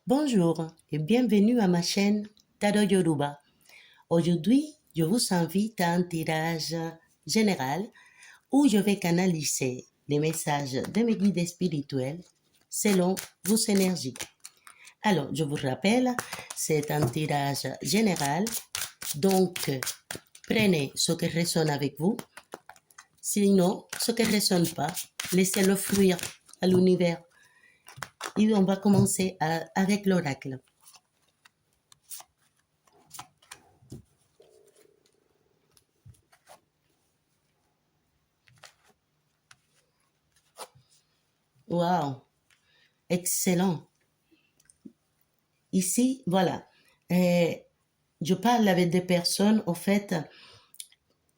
Bonjour et bienvenue à ma chaîne Tado Yoruba. Aujourd'hui, je vous invite à un tirage général où je vais canaliser les messages de mes guides spirituels selon vos énergies. Alors, je vous rappelle, c'est un tirage général, donc prenez ce qui résonne avec vous. Sinon, ce qui ne résonne pas, laissez-le fluir à l'univers. Et on va commencer avec l'oracle. Wow, excellent. Ici, voilà. Je parle avec des personnes, au fait,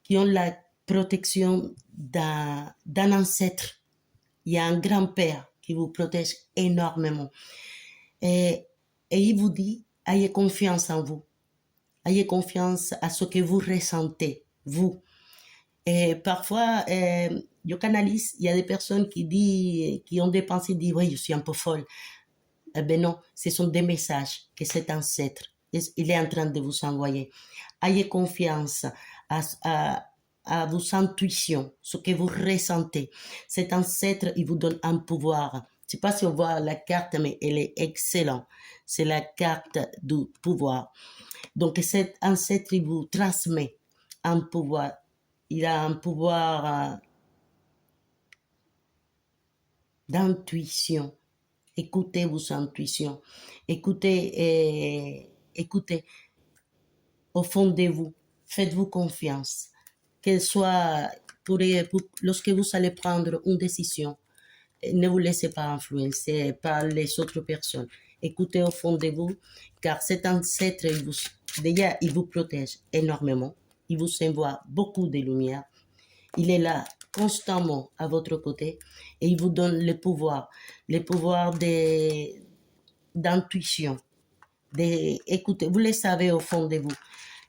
qui ont la protection d'un ancêtre. Il y a un grand-père qui vous protège énormément. Et, et il vous dit, ayez confiance en vous. Ayez confiance à ce que vous ressentez, vous. Et parfois, je canalise, il y a des personnes qui ont des pensées, disent, oui, je suis un peu folle. Eh bien non, ce sont des messages que cet ancêtre, il est en train de vous envoyer. Ayez confiance à vos intuitions, ce que vous ressentez. Cet ancêtre, il vous donne un pouvoir. Je ne sais pas si on voit la carte, mais elle est excellente. C'est la carte du pouvoir. Donc cet ancêtre, il vous transmet un pouvoir. Il a un pouvoir d'intuition. Écoutez vos intuitions. Écoutez au fond de vous. Faites-vous confiance. Qu'elle soit lorsque vous allez prendre une décision, ne vous laissez pas influencer par les autres personnes. Écoutez au fond de vous, car cet ancêtre, déjà, il vous protège énormément. Il vous envoie beaucoup de lumière. Il est là constamment à votre côté et il vous donne le pouvoir d'intuition, d'écouter. Vous le savez au fond de vous.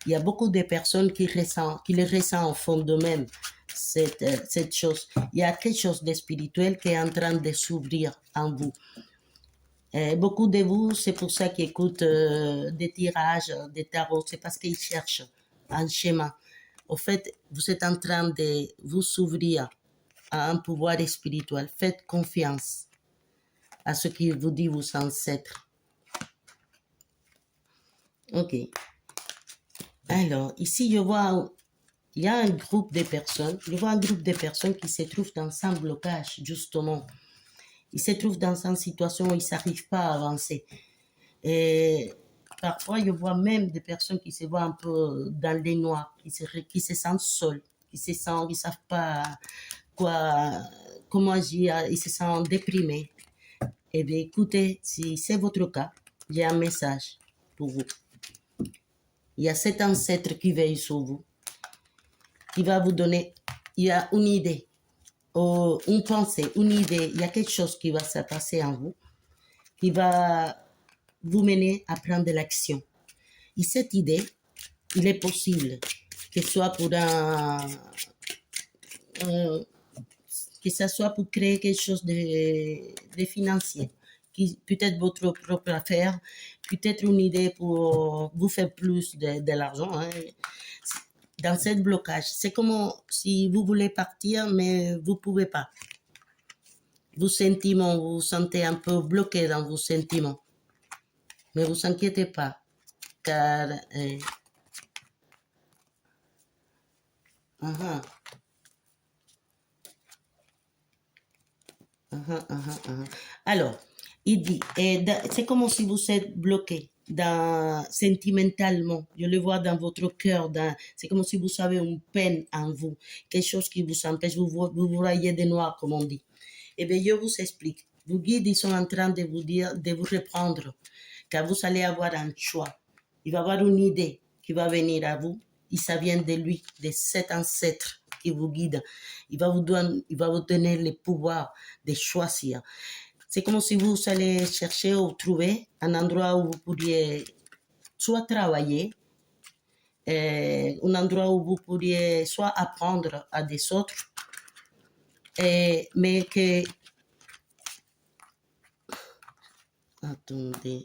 Il y a beaucoup de personnes qui le ressentent au fond d'eux-mêmes, cette chose. Il y a quelque chose de spirituel qui est en train de s'ouvrir en vous. Beaucoup de vous, c'est pour ça qu'ils écoutent des tirages, des tarots, c'est parce qu'ils cherchent un schéma. Au fait, vous êtes en train de vous ouvrir à un pouvoir spirituel. Faites confiance à ce qu'il vous dit vos ancêtres. Ok. Alors, ici, je vois, il y a un groupe de personnes. Je vois un groupe de personnes qui se trouvent dans un blocage, justement. Ils se trouvent dans une situation où ils n'arrivent pas à avancer. Et parfois, je vois même des personnes qui se voient un peu dans les noirs, qui se sentent seuls, qui ne savent pas comment agir, ils se sentent déprimés. Eh bien, écoutez, si c'est votre cas, j'ai un message pour vous. Il y a cet ancêtre qui veille sur vous, qui va vous donner, il y a une idée, une pensée, une idée, il y a quelque chose qui va se passer en vous, qui va vous mener à prendre de l'action. Et cette idée, il est possible que ce soit que ce soit pour créer quelque chose de financier, qui peut-être votre propre affaire, peut-être une idée pour vous faire plus de l'argent. Hein. Dans ce blocage, c'est comme si vous voulez partir, mais vous ne pouvez pas. Vos sentiments, vous vous sentez un peu bloqué dans vos sentiments. Mais ne vous inquiétez pas, car... Alors, il dit, c'est comme si vous êtes bloqué sentimentalement. Je le vois dans votre cœur. C'est comme si vous avez une peine en vous, quelque chose qui vous empêche, vous voyez de noir, comme on dit. Eh bien, je vous explique. Vos guides, ils sont en train de vous dire, de vous reprendre, car vous allez avoir un choix. Il va y avoir une idée qui va venir à vous, et ça vient de lui, de cet ancêtre qui vous guide. Il va vous donner le pouvoir de choisir. C'est comme si vous allez chercher ou trouver un endroit où vous pourriez soit travailler, un endroit où vous pourriez soit apprendre à des autres, mais que... Attendez.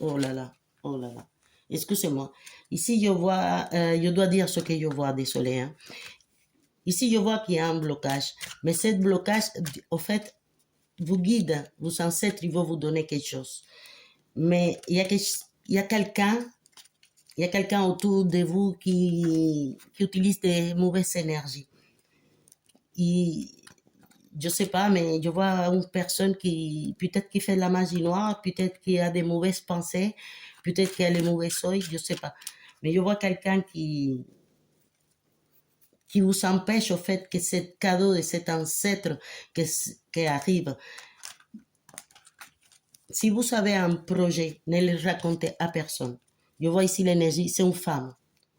Oh là là, oh là là. Excusez-moi. Ici, je dois dire ce que je vois, désolé. Hein. Ici, je vois qu'il y a un blocage. Mais ce blocage, au fait, vous guide, vos ancêtres, ils vont vous donner quelque chose. Mais il y a quelqu'un autour de vous qui utilise des mauvaises énergies. Je sais pas, mais je vois une personne qui, peut-être qui fait de la magie noire, peut-être qui a des mauvaises pensées, peut-être qui a les mauvais oeils, je sais pas. Mais je vois quelqu'un qui vous empêche, au fait, que ce cadeau de cet ancêtre qui arrive. Si vous avez un projet, ne le racontez à personne. Je vois ici l'énergie, c'est une femme.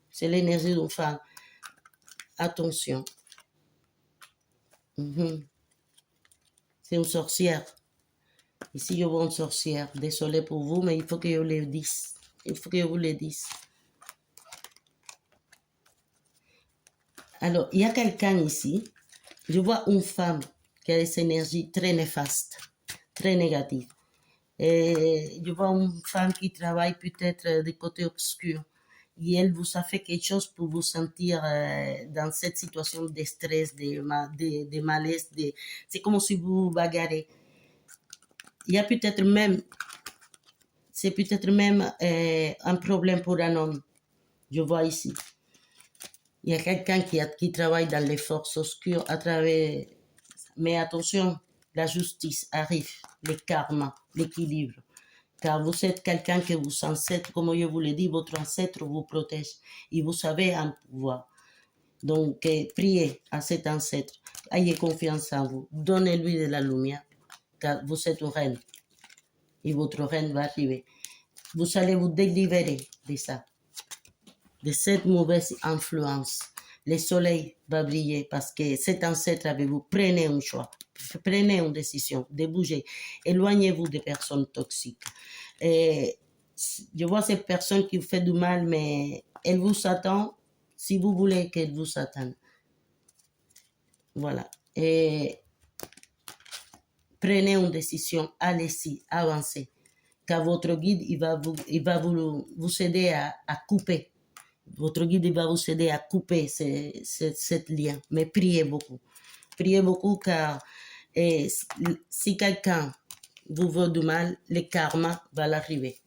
C'est l'énergie d'une femme. Attention. C'est une sorcière. Ici, je vois une sorcière. Désolée pour vous, mais il faut que je le dise. Il faut que je vous le dise. Alors, il y a quelqu'un ici. Je vois une femme qui a des énergies très néfastes, très négatives. Et je vois une femme qui travaille peut-être du côté obscur. Et elle vous a fait quelque chose pour vous sentir dans cette situation de stress, de malaise. C'est comme si vous vous bagarrez. Il y a peut-être même, c'est peut-être même un problème pour un homme. Je vois ici. Il y a quelqu'un qui travaille dans les forces obscures à travers... Mais attention, la justice arrive, le karma, l'équilibre. Car vous êtes quelqu'un que vos ancêtres, comme je vous l'ai dit, votre ancêtre vous protège. Et vous avez un pouvoir. Donc, priez à cet ancêtre. Ayez confiance en vous. Donnez-lui de la lumière. Car vous êtes une reine. Et votre reine va arriver. Vous allez vous délivrer de ça. De cette mauvaise influence. Le soleil va briller parce que cet ancêtre avec vous, prenez un choix, prenez une décision de bouger, éloignez-vous des personnes toxiques. Et je vois ces personnes qui vous font du mal, mais elles vous attendent si vous voulez qu'elles vous attendent. Voilà. Et prenez une décision, allez-y, avancez. Car votre guide, il va vous aider à couper. Votre guide va vous aider à couper ce lien. Mais priez beaucoup. Priez beaucoup car si quelqu'un vous veut du mal, le karma va l'arriver.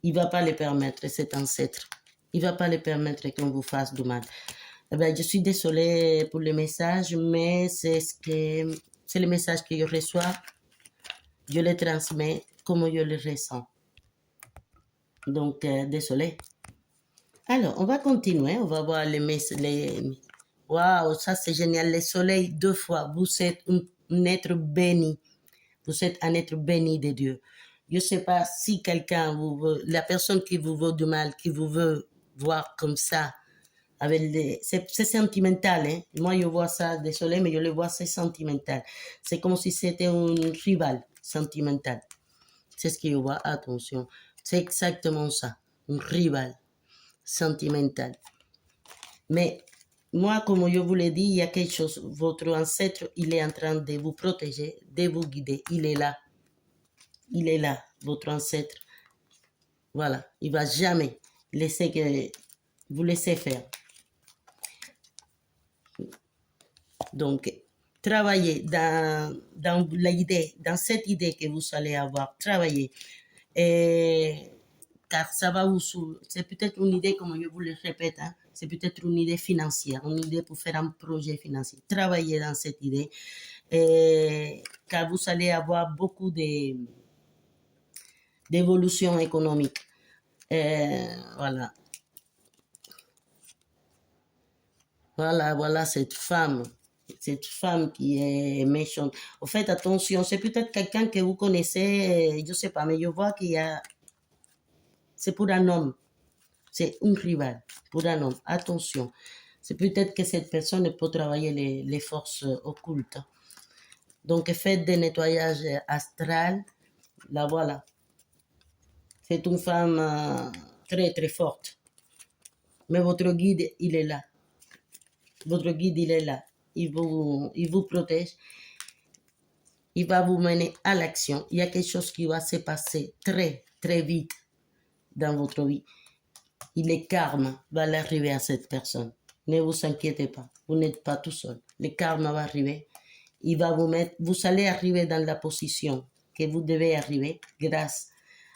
Il ne va pas le permettre, cet ancêtre. Il ne va pas le permettre qu'on vous fasse du mal. Eh bien, je suis désolée pour le message, mais c'est le message que je reçois. Je le transmets comme je le ressens. Donc, désolée. Alors, on va continuer. On va voir les... Waouh, ça c'est génial. Le soleil, 2 fois. Vous êtes un être béni. Vous êtes un être béni de Dieu. Je ne sais pas si quelqu'un vous veut, la personne qui vous veut du mal, qui vous veut voir comme ça, c'est sentimental. Hein? Moi, je vois ça, désolé, mais je le vois, c'est sentimental. C'est comme si c'était un rival sentimental. C'est ce que je vois, attention. C'est exactement ça, un rival sentimental. Mais moi, comme je vous l'ai dit, il y a quelque chose. Votre ancêtre, il est en train de vous protéger, de vous guider. Il est là. Il est là, votre ancêtre. Voilà. Il ne va jamais laisser que vous laissez faire. Donc, travaillez dans l'idée, dans cette idée que vous allez avoir. Travaillez. Car ça va vous... C'est peut-être une idée, comme je vous le répète, hein, c'est peut-être une idée financière, une idée pour faire un projet financier. Travaillez dans cette idée, car vous allez avoir beaucoup d'évolution économique. Voilà. Voilà cette femme qui est méchante. En fait, attention, c'est peut-être quelqu'un que vous connaissez, je ne sais pas, mais je vois qu'il y a... C'est pour un homme. C'est un rival pour un homme. Attention. C'est peut-être que cette personne peut travailler les forces occultes. Donc, faites des nettoyages astral. La voilà. C'est une femme très, très forte. Mais votre guide, il est là. Votre guide, il est là. Il vous protège. il va vous mener à l'action. Il y a quelque chose qui va se passer très, très vite dans votre vie. Et le karma va arriver à cette personne. Ne vous inquiétez pas, vous n'êtes pas tout seul. Le karma va arriver. Il va vous mettre, vous allez arriver dans la position que vous devez arriver grâce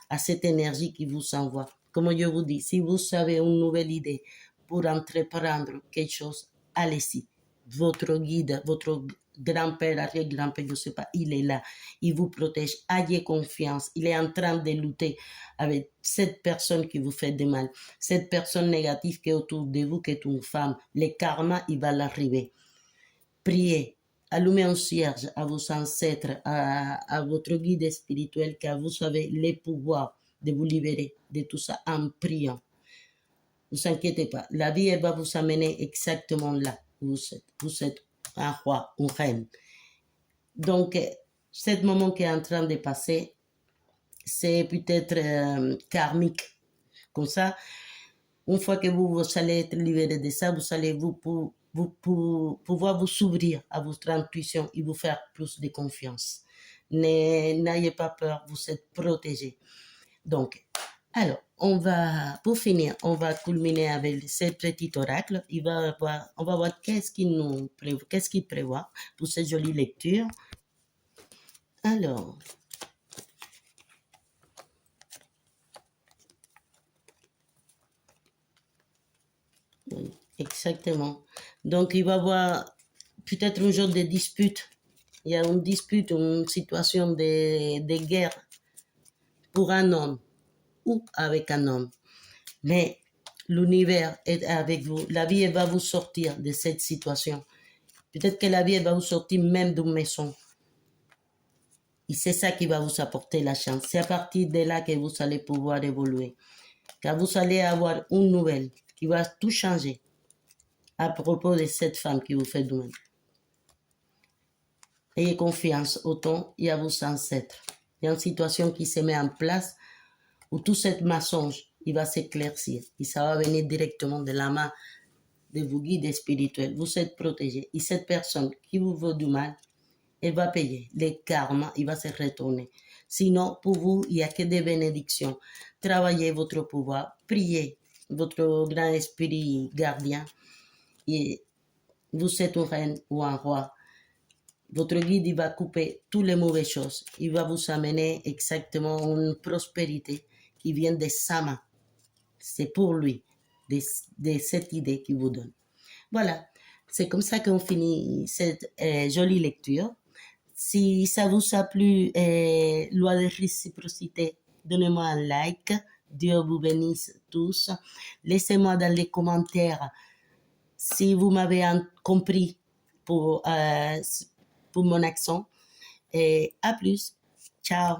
à cette énergie qui vous envoie. Comme je vous dis, si vous avez une nouvelle idée pour entreprendre quelque chose, allez-y. Votre guide, votre grand-père, arrière-grand-père, je ne sais pas, il est là. Il vous protège. Ayez confiance. Il est en train de lutter avec cette personne qui vous fait du mal. Cette personne négative qui est autour de vous, qui est une femme. Le karma, il va l'arriver. Priez. Allumez un cierge à vos ancêtres, à votre guide spirituel, car vous avez les pouvoirs de vous libérer de tout ça en priant. Ne vous inquiétez pas, la vie elle va vous amener exactement là où vous êtes. Vous êtes un roi, une reine. Donc, ce moment qui est en train de passer, c'est peut-être karmique. Comme ça, une fois que vous allez être libéré de ça, vous allez pouvoir vous s'ouvrir à votre intuition et vous faire plus de confiance. N'ayez pas peur, vous êtes protégé. Donc, alors, pour finir, on va culminer avec ce petit oracle. On va voir qu'est-ce qu'il prévoit pour cette jolie lecture. Alors, oui, exactement. Donc, il va y avoir peut-être un genre de dispute. Il y a une dispute, une situation de guerre pour un homme ou avec un homme. Mais l'univers est avec vous. La vie va vous sortir de cette situation. Peut-être que la vie va vous sortir même d'une maison. Et c'est ça qui va vous apporter la chance. C'est à partir de là que vous allez pouvoir évoluer. Car vous allez avoir une nouvelle qui va tout changer à propos de cette femme qui vous fait du mal. Ayez confiance au temps et à vos ancêtres. Il y a une situation qui se met en place où tout ce mensonge, il va s'éclaircir. Et ça va venir directement de la main de vos guides spirituels. Vous êtes protégés. Et cette personne qui vous veut du mal, elle va payer. Le karma, il va se retourner. Sinon, pour vous, il n'y a que des bénédictions. Travaillez votre pouvoir. Priez votre grand esprit gardien. Et vous êtes une reine ou un roi. Votre guide, il va couper toutes les mauvaises choses. Il va vous amener exactement une prospérité qui vient de sa main. C'est pour lui, de cette idée qu'il vous donne. Voilà, c'est comme ça qu'on finit cette jolie lecture. Si ça vous a plu, loi de réciprocité, donnez-moi un like. Dieu vous bénisse tous. Laissez-moi dans les commentaires si vous m'avez compris pour mon accent. Et à plus. Ciao.